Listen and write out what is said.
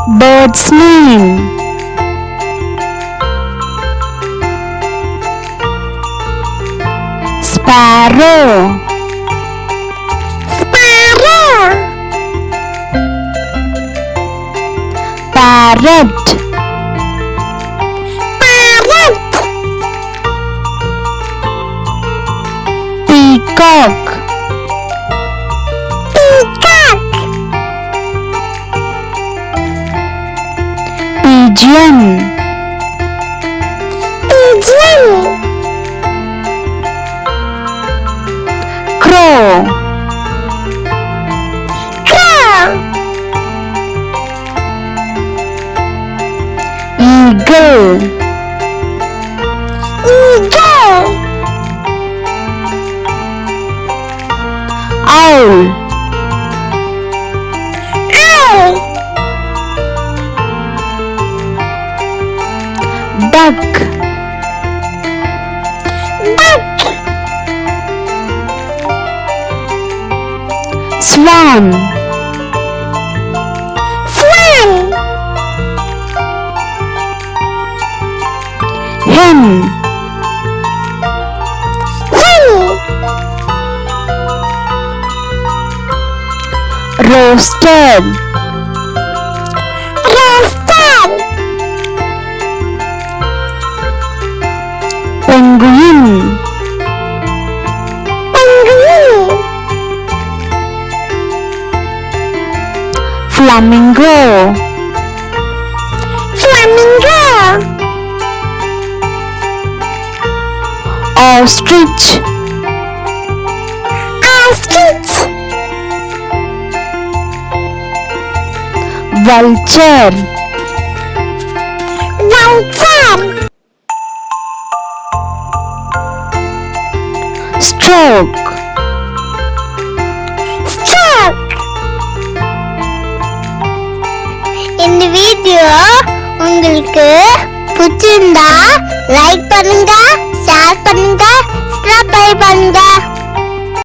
Bird's name. Sparrow. Sparrow. Parrot. Parrot. Peacock. Peacock. Pigeon. Pigeon. Crow. Crow. Eagle. Eagle. Owl. Owl. Duck. Duck. Swan. Swan. Hen. Hen. Roasted. Roasted. Penguin. Penguin. Flamingo. Flamingo. Ostrich. Ostrich. Vulture. Vulture. Stork. Stork. இந்த video உங்களுக்கு பிடிச்சிருந்தா like பண்ணுங்க, share பண்ணுங்க, subscribe பண்ணுங்க.